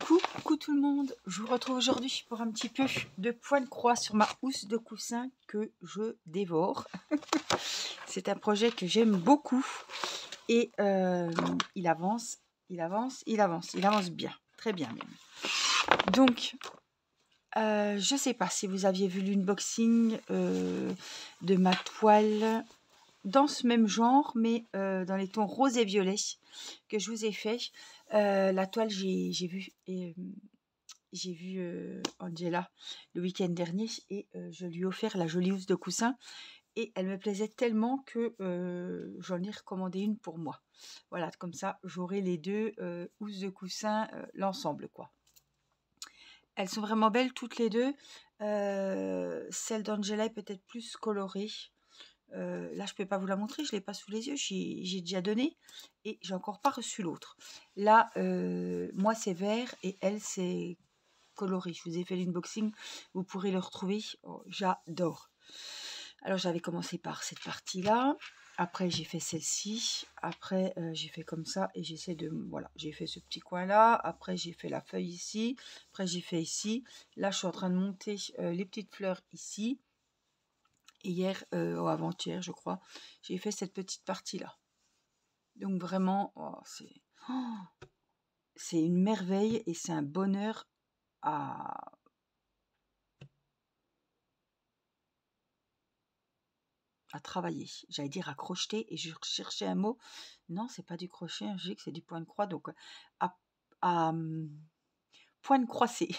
Coucou tout le monde, je vous retrouve aujourd'hui pour un petit peu de point de croix sur ma housse de coussin que je dévore. C'est un projet que j'aime beaucoup et il avance bien, très bien même. Donc, je sais pas si vous aviez vu l'unboxing de ma toile dans ce même genre, mais dans les tons rose et violet que je vous ai fait. La toile, j'ai vu Angela le week-end dernier et je lui ai offert la jolie housse de coussin et elle me plaisait tellement que j'en ai recommandé une pour moi. Voilà, comme ça j'aurai les deux housses de coussin, l'ensemble quoi. Elles sont vraiment belles toutes les deux. Celle d'Angela est peut-être plus colorée. Là, je ne peux pas vous la montrer, je ne l'ai pas sous les yeux, j'ai déjà donné et j'ai encore pas reçu l'autre. Là, moi, c'est vert et elle, c'est coloré. Je vous ai fait l'unboxing, vous pourrez le retrouver. Oh, j'adore. Alors, j'avais commencé par cette partie-là. Après, j'ai fait celle-ci. Après, j'ai fait comme ça et j'essaie de... Voilà, j'ai fait ce petit coin-là. Après, j'ai fait la feuille ici. Après, j'ai fait ici. Là, je suis en train de monter les petites fleurs ici. Et hier, ou avant-hier, je crois, j'ai fait cette petite partie-là. Donc vraiment, c'est une merveille et c'est un bonheur à travailler. J'allais dire à crocheter et je cherchais un mot. Non, c'est pas du crochet, hein, je dis que c'est du point de croix. Donc, à point de croisé.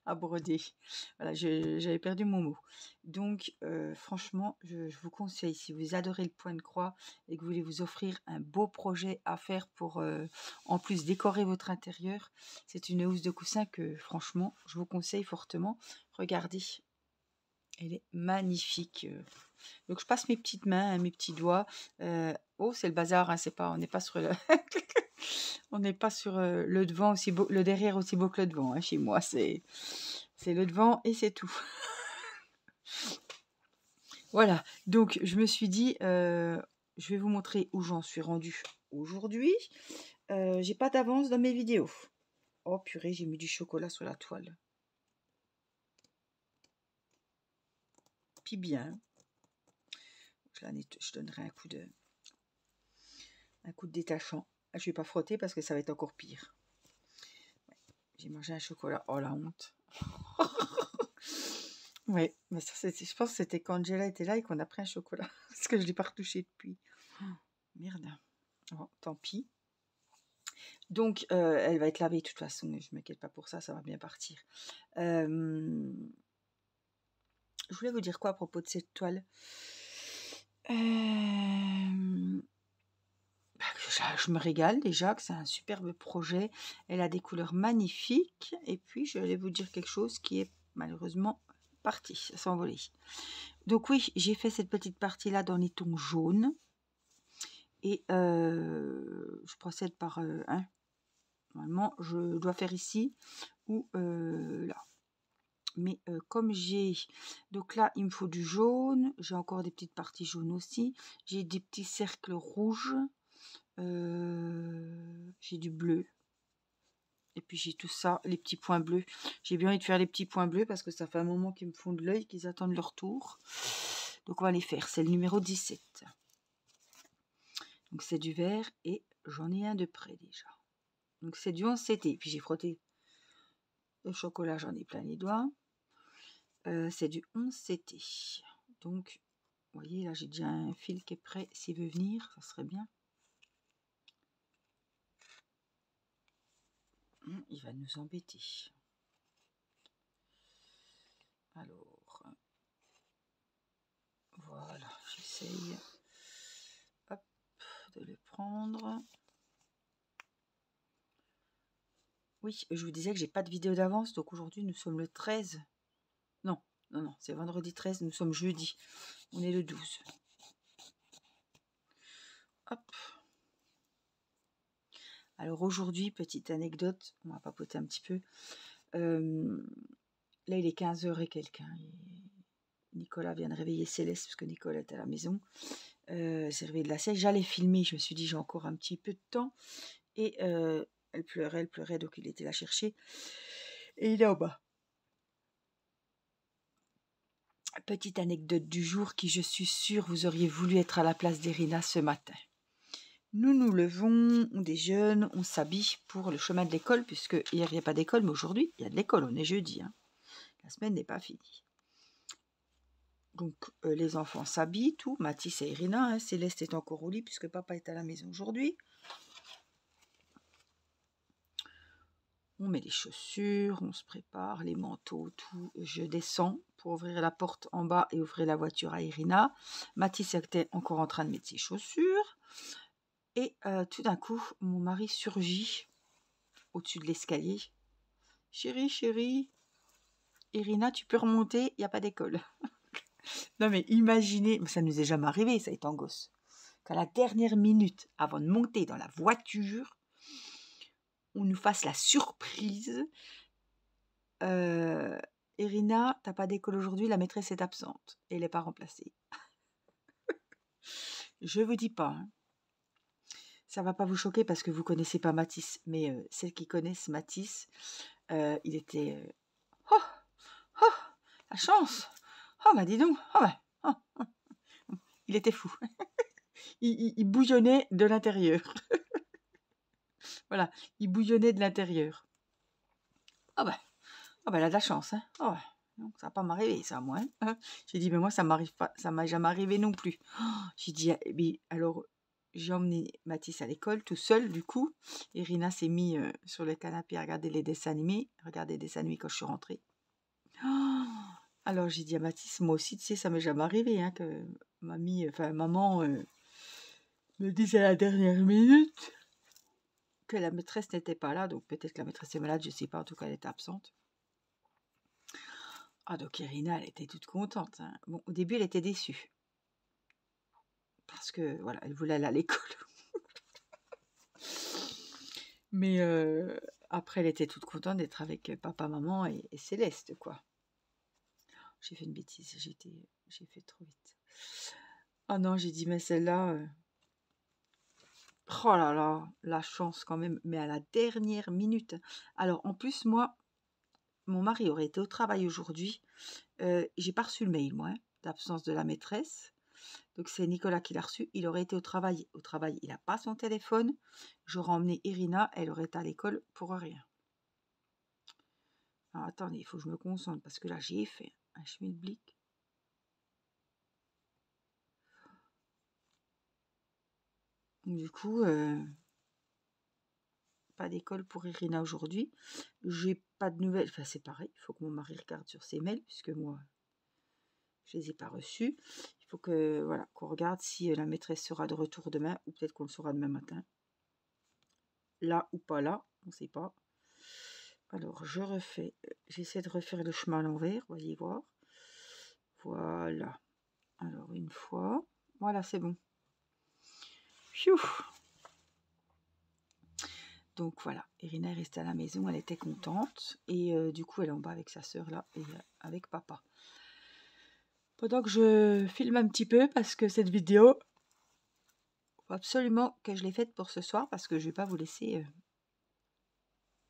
À broder. Voilà, j'avais perdu mon mot. Donc, franchement, je vous conseille, si vous adorez le point de croix et que vous voulez vous offrir un beau projet à faire pour, en plus, décorer votre intérieur, c'est une housse de coussin que, franchement, je vous conseille fortement. Regardez, elle est magnifique. Donc, je passe mes petites mains, hein, mes petits doigts. Oh, c'est le bazar, hein, on n'est pas sur le... On n'est pas sur le devant aussi beau, le derrière aussi beau que le devant. Hein, chez moi, c'est le devant et c'est tout. Voilà. Donc, je me suis dit, je vais vous montrer où j'en suis rendue aujourd'hui. J'ai pas d'avance dans mes vidéos. Oh purée, j'ai mis du chocolat sur la toile. Puis bien. Je donnerai un coup de détachant. Je vais pas frotter parce que ça va être encore pire. J'ai mangé un chocolat. Oh la honte. Oui, mais ça, je pense que c'était quand Angela était là et qu'on a pris un chocolat. Parce que je ne l'ai pas retouché depuis. Oh, merde. Oh, tant pis. Donc, elle va être lavée de toute façon. Je ne m'inquiète pas pour ça, ça va bien partir. Je voulais vous dire quoi à propos de cette toile. Je me régale déjà, que c'est un superbe projet. Elle a des couleurs magnifiques. Et puis, je vais vous dire quelque chose qui est malheureusement parti, ça s'est envolé. Donc oui, j'ai fait cette petite partie-là dans les tons jaunes. Et je procède par un. Normalement, je dois faire ici ou là. Mais comme j'ai... Donc là, il me faut du jaune. J'ai encore des petites parties jaunes aussi. J'ai des petits cercles rouges. J'ai du bleu. Et puis j'ai tout ça, les petits points bleus. J'ai bien envie de faire les petits points bleus parce que ça fait un moment qu'ils me font de l'œil, qu'ils attendent leur tour. Donc on va les faire. C'est le numéro 17. Donc c'est du vert et j'en ai un de près déjà. Donc c'est du 11CT. Puis j'ai frotté le chocolat, j'en ai plein les doigts. C'est du 11CT. Donc, vous voyez, là j'ai déjà un fil qui est prêt. S'il veut venir, ça serait bien. Il va nous embêter. Alors, voilà, j'essaye de le prendre. Oui, je vous disais que j'ai pas de vidéo d'avance, donc aujourd'hui nous sommes le 13. Non, c'est vendredi 13, nous sommes jeudi. On est le 12. Hop. Alors aujourd'hui, petite anecdote, on va papoter un petit peu. Là, il est 15h et quelques. Nicolas vient de réveiller Céleste, parce que Nicolas est à la maison. C'est réveillé de la sieste. J'allais filmer, je me suis dit, j'ai encore un petit peu de temps. Et elle pleurait, donc il était la chercher. Et il est en bas. Petite anecdote du jour qui, je suis sûre, vous auriez voulu être à la place d'Irina ce matin. Nous nous levons, on déjeune, on s'habille pour le chemin de l'école, puisque hier il n'y a pas d'école, mais aujourd'hui il y a de l'école, on est jeudi. Hein. La semaine n'est pas finie. Donc les enfants s'habillent, tout, Mathis et Irina, hein. Céleste est encore au lit, puisque papa est à la maison aujourd'hui. On met les chaussures, on se prépare, les manteaux, tout. Je descends pour ouvrir la porte en bas et ouvrir la voiture à Irina. Mathis était encore en train de mettre ses chaussures. Et tout d'un coup, mon mari surgit au-dessus de l'escalier. « Chérie, chérie, Irina, tu peux remonter, il n'y a pas d'école. » Non mais imaginez, ça ne nous est jamais arrivé, ça étant gosse, qu'à la dernière minute, avant de monter dans la voiture, on nous fasse la surprise. Irina, t'as pas d'école aujourd'hui, la maîtresse est absente et elle n'est pas remplacée. Je vous dis pas, hein. Ça va pas vous choquer parce que vous connaissez pas Mathis, mais celles qui connaissent Mathis, il était oh, oh, la chance. Oh bah dis donc, oh bah, oh. Il était fou. il bouillonnait de l'intérieur. Voilà, il bouillonnait de l'intérieur. Oh bah, elle a de la chance, hein. Oh, non, ça va pas m'arriver, ça, moi. Hein. J'ai dit, mais moi, ça m'arrive pas, ça m'a jamais arrivé non plus. Oh, j'ai dit, mais alors, j'ai emmené Mathis à l'école tout seul, du coup. Irina s'est mise sur le canapé à regarder les dessins animés, regarder les dessins animés quand je suis rentrée. Oh, alors, j'ai dit à Mathis, moi aussi, tu sais, ça m'est jamais arrivé, hein, que maman me dise à la dernière minute que la maîtresse n'était pas là. Donc, peut-être que la maîtresse est malade, je sais pas, en tout cas, elle était absente. Ah, donc Irina, elle était toute contente. Hein. Bon, au début, elle était déçue. Parce que, voilà, elle voulait aller à l'école. Mais après, elle était toute contente d'être avec papa, maman et Céleste, quoi. J'ai fait une bêtise, j'ai fait trop vite. Ah non, j'ai dit, mais celle-là... Oh là là, la chance quand même, mais à la dernière minute. Alors, en plus, moi, mon mari aurait été au travail aujourd'hui. J'ai pas reçu le mail, moi, hein, d'absence de la maîtresse. Donc, c'est Nicolas qui l'a reçu. Il aurait été au travail. Au travail, il n'a pas son téléphone. J'aurais emmené Irina. Elle aurait été à l'école pour rien. Alors, attendez, il faut que je me concentre parce que là, j'ai fait un schmilblick. Du coup, pas d'école pour Irina aujourd'hui. J'ai pas de nouvelles. Enfin, c'est pareil. Il faut que mon mari regarde sur ses mails puisque moi, je les ai pas reçus. Il faut que voilà qu'on regarde si la maîtresse sera de retour demain ou peut-être qu'on le saura demain matin. Là ou pas là, on ne sait pas. Alors je refais, j'essaie de refaire le chemin à l'envers, voyez voir. Voilà. Alors une fois, voilà c'est bon. Pfiou. Donc voilà, Irina est restée à la maison, elle était contente et du coup elle est en bas avec sa sœur là et avec papa. Pendant que je filme un petit peu parce que cette vidéo, faut absolument que je l'ai faite pour ce soir parce que je ne vais pas vous laisser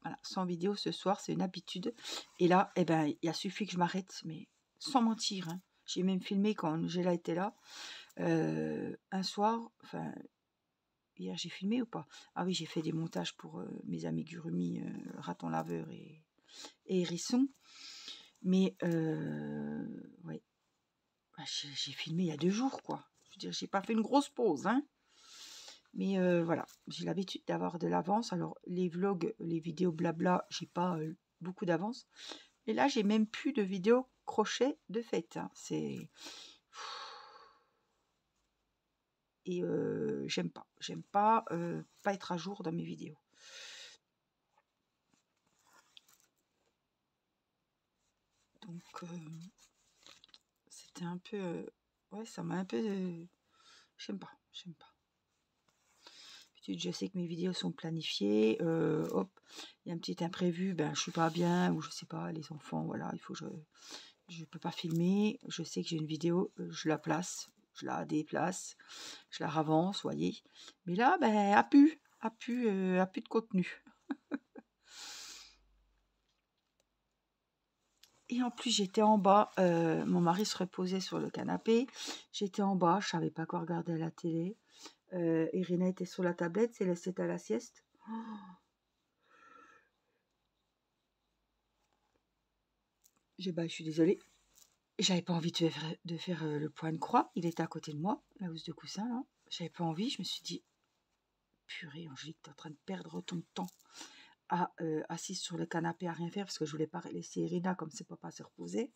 voilà, sans vidéo ce soir, c'est une habitude. Et là, eh ben, il a suffi que je m'arrête, mais sans mentir. Hein. J'ai même filmé quand Angela était là. Un soir, enfin, hier j'ai filmé ou pas? Ah oui, j'ai fait des montages pour mes amis Gurumi, Raton Laveur et Hérisson. Mais, ouais, j'ai filmé il y a 2 jours, quoi. Je veux dire, j'ai pas fait une grosse pause, hein. Mais voilà, j'ai l'habitude d'avoir de l'avance. Alors, les vlogs, les vidéos blabla, j'ai pas beaucoup d'avance. Et là, j'ai même plus de vidéos crochet de fête. Hein. C'est... Et j'aime pas. J'aime pas être à jour dans mes vidéos. Donc, c'était un peu... ouais, ça m'a un peu... j'aime pas. J'aime pas. Je sais que mes vidéos sont planifiées, hop, il y a un petit imprévu, ben je suis pas bien, ou je sais pas, les enfants, voilà, il faut que je peux pas filmer, je sais que j'ai une vidéo, je la place, je la déplace, je la ravance, voyez, mais là, ben, a plus de contenu. Et en plus, j'étais en bas. Mon mari se reposait sur le canapé. J'étais en bas. Je savais pas quoi regarder à la télé. Irina était sur la tablette. Céleste était à la sieste. Oh, je suis désolée. J'avais pas envie de faire le point de croix. Il était à côté de moi, la housse de coussin, là. J'avais pas envie. Je me suis dit, purée, Angélique, t'es en train de perdre ton temps assise sur le canapé à rien faire parce que je voulais pas laisser Irina comme ses papas se reposer.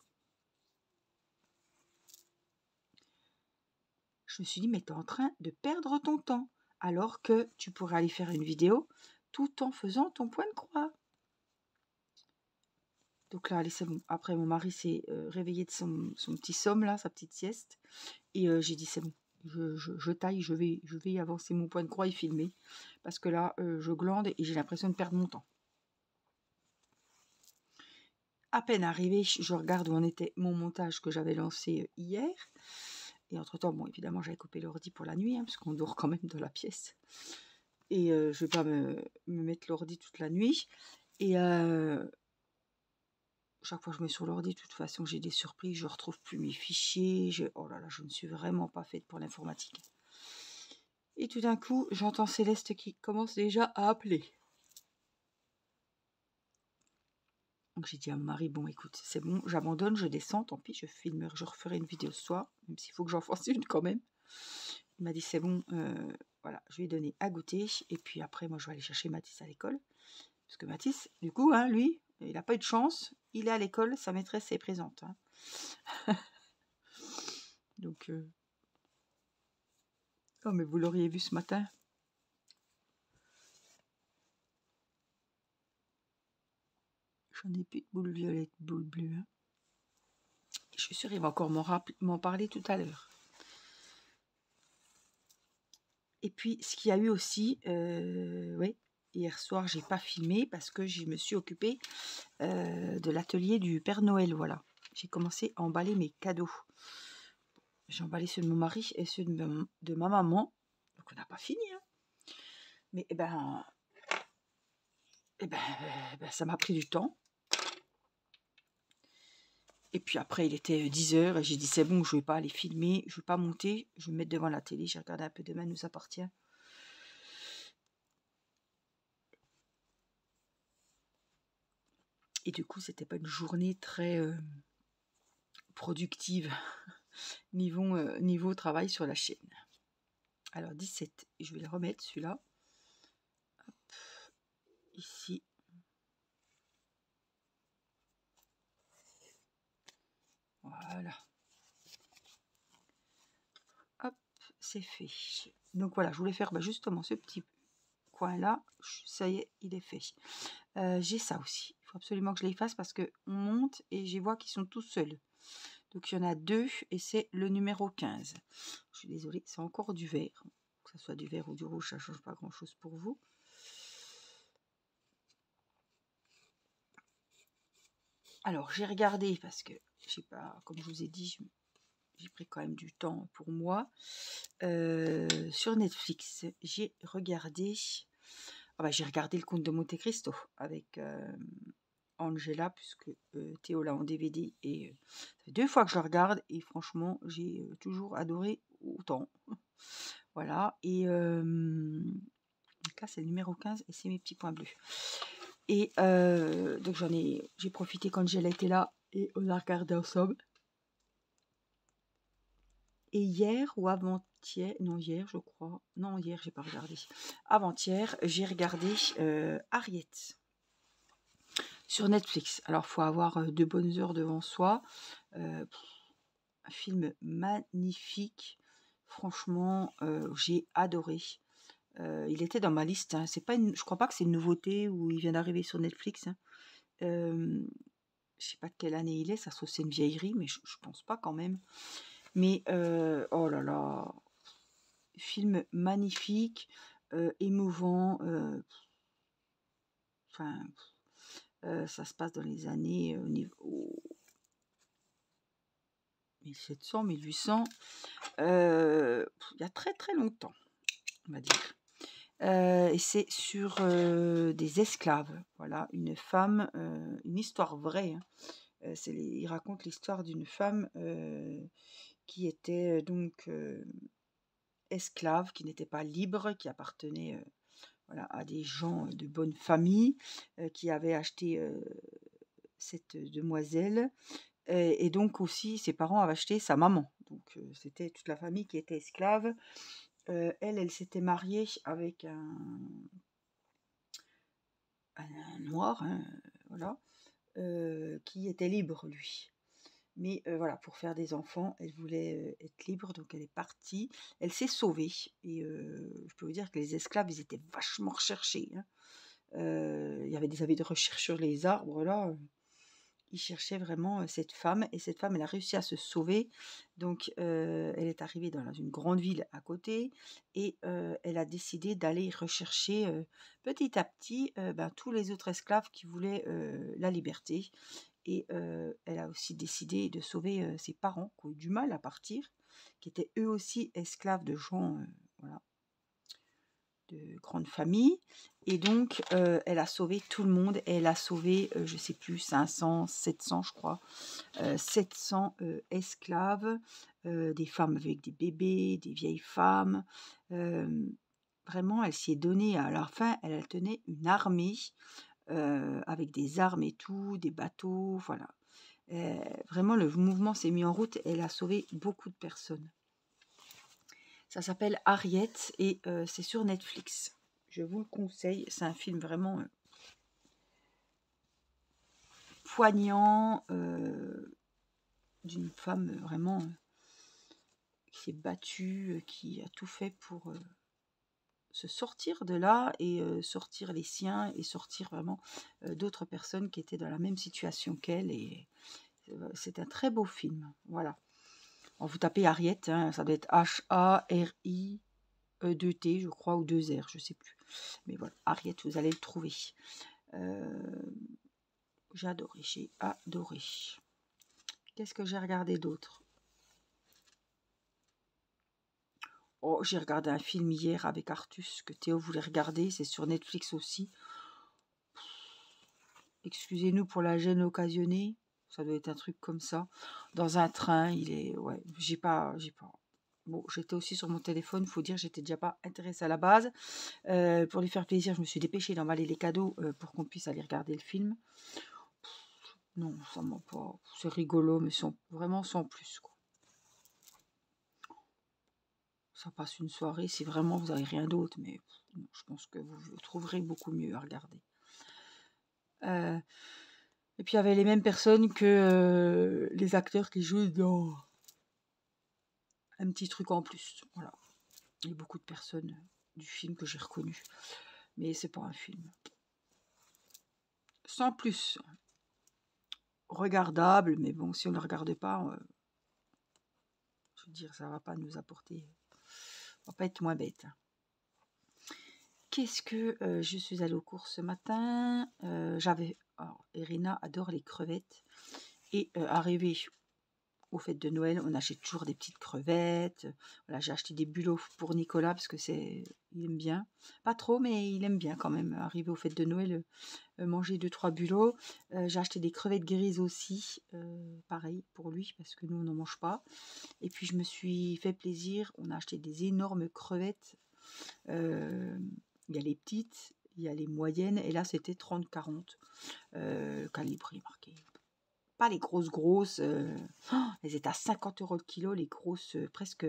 Je me suis dit, mais t'es en train de perdre ton temps alors que tu pourrais aller faire une vidéo tout en faisant ton point de croix. Donc là, allez, c'est bon. Après, mon mari s'est réveillé de son petit somme, là, sa petite sieste. Et j'ai dit, c'est bon, je taille, je vais avancer mon point de croix et filmer. Parce que là, je glande et j'ai l'impression de perdre mon temps. À peine arrivé, je regarde où en était mon montage que j'avais lancé hier. Et entre-temps, bon, évidemment, j'avais coupé l'ordi pour la nuit, hein, parce qu'on dort quand même dans la pièce. Et je ne vais pas me mettre l'ordi toute la nuit. Et chaque fois que je mets sur l'ordi, de toute façon, j'ai des surprises. Je ne retrouve plus mes fichiers. Oh là là, je ne suis vraiment pas faite pour l'informatique. Et tout d'un coup, j'entends Céleste qui commence déjà à appeler. Donc j'ai dit à mon mari, bon écoute, c'est bon, j'abandonne, je descends, tant pis, je referai une vidéo ce soir, même s'il faut que j'en fasse une quand même. Il m'a dit c'est bon, voilà, je lui ai donné à goûter, et puis après moi je vais aller chercher Mathis à l'école. Parce que Mathis, du coup, hein, lui, il n'a pas eu de chance, il est à l'école, sa maîtresse est présente. Hein. Donc, oh mais vous l'auriez vu ce matin. J'en ai plus de boules violettes, boules bleues. Hein. Je suis sûre qu'il va encore m'en parler tout à l'heure. Et puis, ce qu'il y a eu aussi, oui, hier soir, j'ai pas filmé parce que je me suis occupée de l'atelier du Père Noël, voilà. J'ai commencé à emballer mes cadeaux. J'ai emballé ceux de mon mari et ceux de ma maman. Donc, on n'a pas fini, hein. Mais, ça m'a pris du temps. Et puis après, il était 10h et j'ai dit, c'est bon, je ne vais pas aller filmer, je ne vais pas monter, je vais me mettre devant la télé, j'ai regardé un peu Demain nous appartient. Et du coup, c'était pas une journée très productive niveau travail sur la chaîne. Alors 17, je vais le remettre celui-là. Ici. Voilà. Hop, c'est fait. Donc voilà, je voulais faire justement ce petit coin-là. Ça y est, il est fait. J'ai ça aussi. Il faut absolument que je les fasse parce qu'on monte et j'y vois qu'ils sont tous seuls. Donc il y en a 2 et c'est le numéro 15. Je suis désolée, c'est encore du vert. Que ce soit du vert ou du rouge, ça ne change pas grand-chose pour vous. Alors j'ai regardé parce que, je sais pas, comme je vous ai dit, j'ai pris quand même du temps pour moi. Sur Netflix, j'ai regardé... j'ai regardé Le Comte de Monte Cristo avec Angela, puisque Théo l'a en DVD. Et ça fait 2 fois que je le regarde. Et franchement, j'ai toujours adoré autant. Voilà. Et donc là, c'est le numéro 15 et c'est mes petits points bleus. Et donc j'ai profité quand Angela était là et on a regardé ensemble. Et hier ou avant-hier, non hier je crois, non hier j'ai pas regardé, avant-hier j'ai regardé Harriet sur Netflix. Alors faut avoir 2 bonnes heures devant soi, un film magnifique, franchement j'ai adoré. Il était dans ma liste, hein. C'est pas je crois pas que c'est une nouveauté ou il vient d'arriver sur Netflix. Hein. Je sais pas de quelle année il est, ça se trouve c'est une vieillerie, mais je pense pas quand même. Mais oh là là, film magnifique, émouvant. Ça se passe dans les années 1700, 1800. Il y a très très longtemps, on va dire. Et c'est sur des esclaves. Voilà, une femme, une histoire vraie. Hein. Il raconte l'histoire d'une femme qui était donc esclave, qui n'était pas libre, qui appartenait voilà, à des gens de bonne famille qui avaient acheté cette demoiselle. Et donc aussi, ses parents avaient acheté sa maman. Donc c'était toute la famille qui était esclave. Elle s'était mariée avec un noir, hein, voilà, qui était libre, lui. Mais voilà, pour faire des enfants, elle voulait être libre, donc elle est partie. Elle s'est sauvée. Et je peux vous dire que les esclaves, ils étaient vachement recherchés, hein. Il y avait des avis de recherche sur les arbres, là. Ils cherchaient vraiment cette femme. Et cette femme, elle a réussi à se sauver. Donc, elle est arrivée dans une grande ville à côté. Et elle a décidé d'aller rechercher petit à petit tous les autres esclaves qui voulaient la liberté. Et elle a aussi décidé de sauver ses parents qui ont eu du mal à partir, qui étaient eux aussi esclaves de gens voilà, de grande famille. Et donc, elle a sauvé tout le monde. Et elle a sauvé, je ne sais plus, 500, 700, je crois, 700 esclaves, des femmes avec des bébés, des vieilles femmes. Vraiment, elle s'y est donnée. À la fin, elle tenait une armée avec des armes et tout, des bateaux, voilà. Vraiment, le mouvement s'est mis en route et elle a sauvé beaucoup de personnes. Ça s'appelle Harriet et c'est sur Netflix. Je vous le conseille. C'est un film vraiment poignant d'une femme vraiment qui s'est battue, qui a tout fait pour se sortir de là et sortir les siens et sortir vraiment d'autres personnes qui étaient dans la même situation qu'elle. Et c'est un très beau film. Voilà. Vous tapez Harriet, hein, ça doit être H-A-R-I-E-2-T, je crois, ou 2 R, je ne sais plus. Mais voilà, Harriet, vous allez le trouver. J'ai adoré, j'ai adoré. Qu'est-ce que j'ai regardé d'autre? Oh, j'ai regardé un film hier avec Artus que Théo voulait regarder, c'est sur Netflix aussi. Excusez-nous pour la gêne occasionnée, ça doit être un truc comme ça. Dans un train, ouais, j'ai pas. Bon, j'étais aussi sur mon téléphone, faut dire, j'étais déjà pas intéressée à la base. Pour lui faire plaisir, je me suis dépêchée d'emballer les cadeaux pour qu'on puisse aller regarder le film. Non, ça m'a pas. C'est rigolo, mais vraiment sans plus, quoi. Ça passe une soirée si vraiment vous n'avez rien d'autre, mais non, je pense que vous trouverez beaucoup mieux à regarder. Et puis il y avait les mêmes personnes que les acteurs qui jouent dans un petit truc en plus. Voilà. Il y a beaucoup de personnes du film que j'ai reconnues. Mais c'est pas un film. Sans plus. Regardable, mais bon, si on ne le regarde pas, je veux dire, ça va pas nous apporter. On va pas être moins bête. Qu'est-ce que je suis allée aux courses ce matin? Alors, Irina adore les crevettes. Et arrivé aux fêtes de Noël, on achète toujours des petites crevettes. Voilà, j'ai acheté des bulots pour Nicolas parce que il aime bien. Pas trop, mais il aime bien quand même. Arrivé aux fêtes de Noël, manger 2-3 bulots. J'ai acheté des crevettes grises aussi, pareil pour lui parce que nous on n'en mange pas. Et puis je me suis fait plaisir. On a acheté des énormes crevettes. Il y a les petites, il y a les moyennes, et là c'était 30-40 calibre marqué. Pas les grosses, elles étaient à 50 € le kilo, les grosses, presque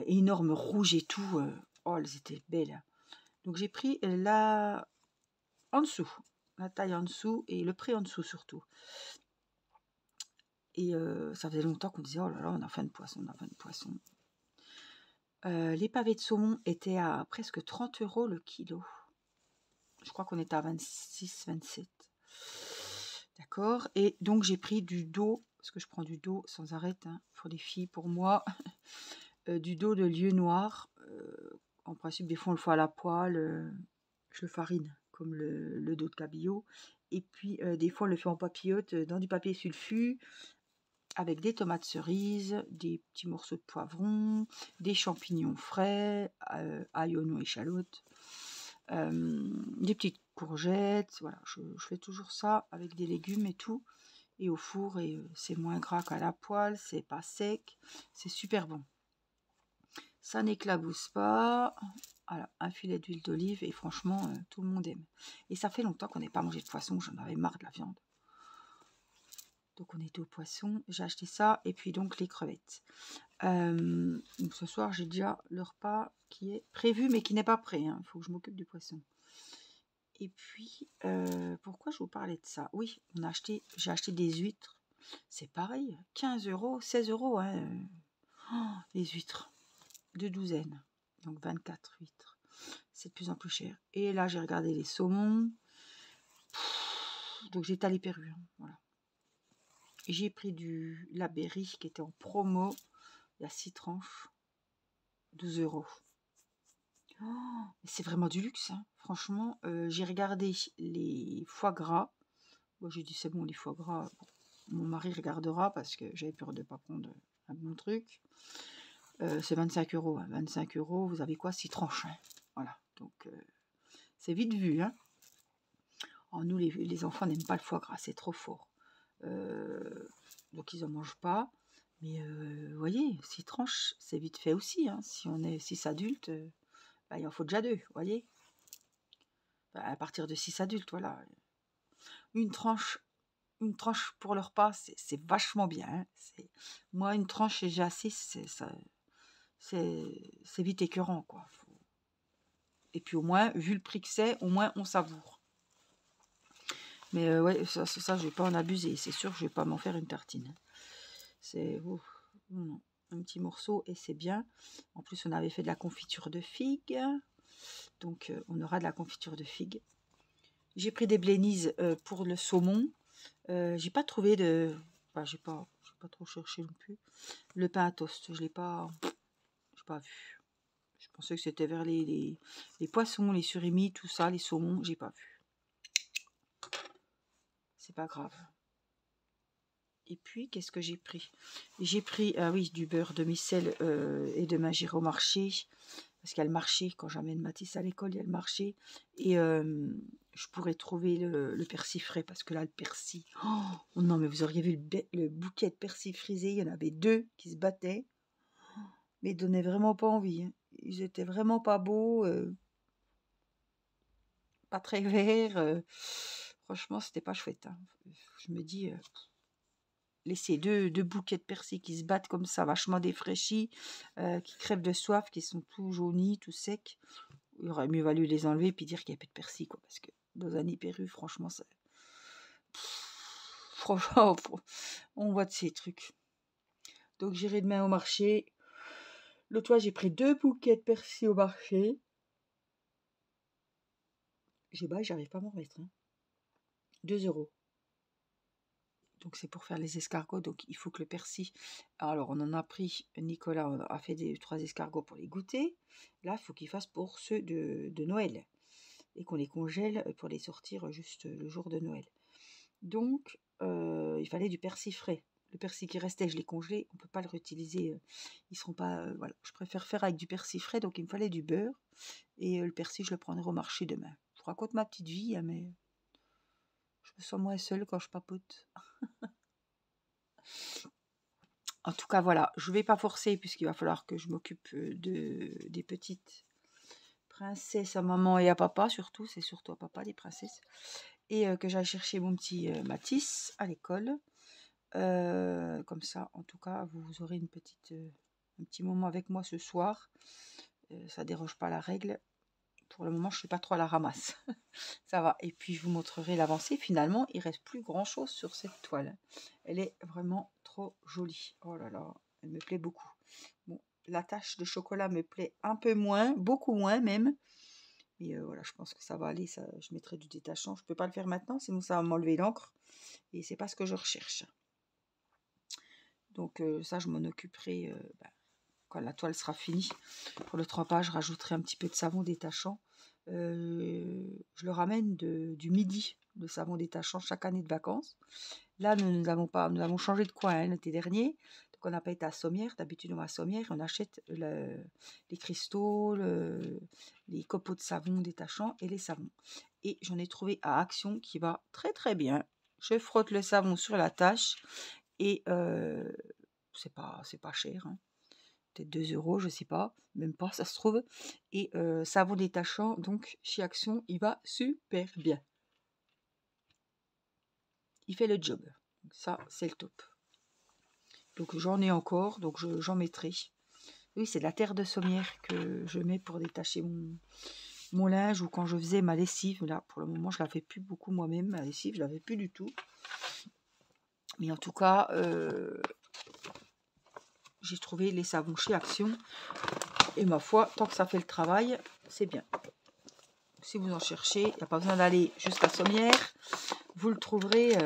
énormes, rouges et tout. Elles étaient belles. Donc j'ai pris la en dessous, la taille en dessous et le prix en dessous surtout. Et ça faisait longtemps qu'on disait, oh là là, on a faim de poisson, on a faim de poisson. Les pavés de saumon étaient à presque 30 € le kilo. Je crois qu'on était à 26-27. D'accord. Et donc j'ai pris du dos, parce que je prends du dos sans arrêt, hein, pour les filles, pour moi. Du dos de lieu noir. En principe, des fois on le fait à la poêle. Je le farine, comme le dos de cabillaud. Et puis des fois on le fait en papillote dans du papier sulfu, avec des tomates cerises, des petits morceaux de poivron, des champignons frais, ail, oignon, échalote, des petites courgettes. Voilà, je fais toujours ça avec des légumes et tout. et au four, et c'est moins gras qu'à la poêle, c'est pas sec, c'est super bon. Ça n'éclabousse pas. Voilà, un filet d'huile d'olive et franchement, tout le monde aime. Et ça fait longtemps qu'on n'ait pas mangé de poisson, j'en avais marre de la viande. Donc on était au poisson, j'ai acheté ça et puis donc les crevettes. Donc ce soir j'ai déjà le repas qui est prévu mais qui n'est pas prêt. Il faut que je m'occupe du poisson. Et puis pourquoi je vous parlais de ça? Oui, j'ai acheté des huîtres. C'est pareil, 15 €, 16 €, hein, les huîtres, 2 douzaines, donc 24 huîtres. C'est de plus en plus cher. Et là j'ai regardé les saumons. Donc j'ai talé perdu, hein, voilà. J'ai pris la berry qui était en promo. Il y a 6 tranches. 12 €. Oh, c'est vraiment du luxe, hein. Franchement, j'ai regardé les foie gras. Bon, j'ai dit c'est bon, les foie gras. Bon, mon mari regardera parce que j'avais peur de ne pas prendre un bon truc. C'est 25 €. Hein. 25 €, vous avez quoi? 6 tranches. Hein. Voilà. Donc, c'est vite vu. Hein. Alors, nous, les enfants n'aiment pas le foie gras, c'est trop fort. Donc ils n'en mangent pas. Mais vous voyez, 6 tranches, c'est vite fait aussi. Hein. Si on est 6 adultes, bah, il en faut déjà 2, vous voyez. Bah, à partir de 6 adultes, voilà. Une tranche pour le repas, c'est vachement bien. Hein. Moi, une tranche et j'ai assez, c'est vite écœurant, quoi. Et puis au moins, vu le prix que c'est, au moins on savoure. Mais ouais, ça je vais pas en abuser. C'est sûr que je vais pas m'en faire une tartine. C'est non, un petit morceau et c'est bien. En plus, on avait fait de la confiture de figues. Donc, on aura de la confiture de figues. J'ai pris des blénises pour le saumon. J'ai pas trouvé de... Enfin, j'ai pas trop cherché non plus. Le pain à toast, je l'ai pas vu. Je pensais que c'était vers les poissons, les surimi, tout ça, les saumons. J'ai pas vu. C'est pas grave. Et puis, qu'est-ce que j'ai pris? J'ai pris, oui, du beurre demi-sel et de Magir au marché. Parce qu'il y a le marché. Quand j'amène Mathis à l'école, il y a le marché. Et je pourrais trouver le persil frais. Parce que là, le persil... Oh non, mais vous auriez vu le bouquet de persil frisé. Il y en avait 2 qui se battaient. Mais ils donnaient vraiment pas envie. Hein. Ils étaient vraiment pas beaux. Pas très verts. Franchement, c'était pas chouette. Hein. Je me dis... laisser deux bouquets de persil qui se battent comme ça, vachement défraîchis, qui crèvent de soif, qui sont tout jaunis, tout secs. Il aurait mieux valu les enlever et puis dire qu'il n'y a plus de persil, quoi, parce que dans un hyper-U, franchement, ça... Franchement, on voit de ces trucs. Donc j'irai demain au marché. L'autre fois, j'ai pris 2 bouquets de persil au marché. J'arrive pas à m'en remettre. Hein. 2 €. Donc c'est pour faire les escargots, donc il faut que le persil... Alors on en a pris, Nicolas a fait 3 escargots pour les goûter. Là, il faut qu'il fasse pour ceux de Noël. Et qu'on les congèle pour les sortir juste le jour de Noël. Donc il fallait du persil frais. Le persil qui restait, je l'ai congelé, on ne peut pas le réutiliser. Ils seront pas... voilà, je préfère faire avec du persil frais, donc il me fallait du beurre. Et le persil, je le prendrai au marché demain. Je vous raconte ma petite vie, hein, mais je me sens moins seule quand je papote. En tout cas, voilà, je ne vais pas forcer puisqu'il va falloir que je m'occupe des petites princesses à maman et à papa, surtout. C'est surtout à papa, les princesses. Et que j'aille chercher mon petit Mathis à l'école. Comme ça, en tout cas, vous aurez un petit moment avec moi ce soir. Ça ne déroge pas la règle. Pour le moment, je ne suis pas trop à la ramasse. Ça va. Et puis, je vous montrerai l'avancée. Finalement, il ne reste plus grand-chose sur cette toile. Elle est vraiment trop jolie. Oh là là, elle me plaît beaucoup. Bon, la tache de chocolat me plaît un peu moins, beaucoup moins même. Mais voilà, je pense que ça va aller. Ça, je mettrai du détachant. Je ne peux pas le faire maintenant, sinon ça va m'enlever l'encre. Et c'est pas ce que je recherche. Donc ça, je m'en occuperai quand la toile sera finie. Pour le trempage, je rajouterai un petit peu de savon détachant. Je le ramène du midi, le savon détachant, chaque année de vacances. Là, nous avons changé de coin l'été dernier. Donc, on n'a pas été à Sommières. D'habitude, on va à Sommières et on achète les cristaux, les copeaux de savon détachant et les savons. Et j'en ai trouvé à Action qui va très très bien. Je frotte le savon sur la tache et c'est pas cher, hein. Peut-être 2 €, je sais pas, même pas, ça se trouve. Et savon détachant, donc chez Action, il va super bien. Il fait le job. Donc ça, c'est le top. Donc j'en ai encore, donc j'en mettrai. Oui, c'est de la terre de sommière que je mets pour détacher mon linge ou quand je faisais ma lessive. Là, pour le moment, je la fais plus beaucoup moi-même. Ma lessive, je la fais plus du tout. Mais en tout cas, j'ai trouvé les savons chez Action. Et ma foi, tant que ça fait le travail, c'est bien. Si vous en cherchez, il n'y a pas besoin d'aller jusqu'à Sommières. Vous le trouverez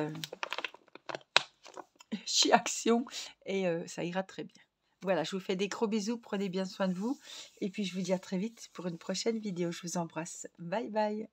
chez Action et ça ira très bien. Voilà, je vous fais des gros bisous, prenez bien soin de vous. Et puis je vous dis à très vite pour une prochaine vidéo. Je vous embrasse. Bye bye.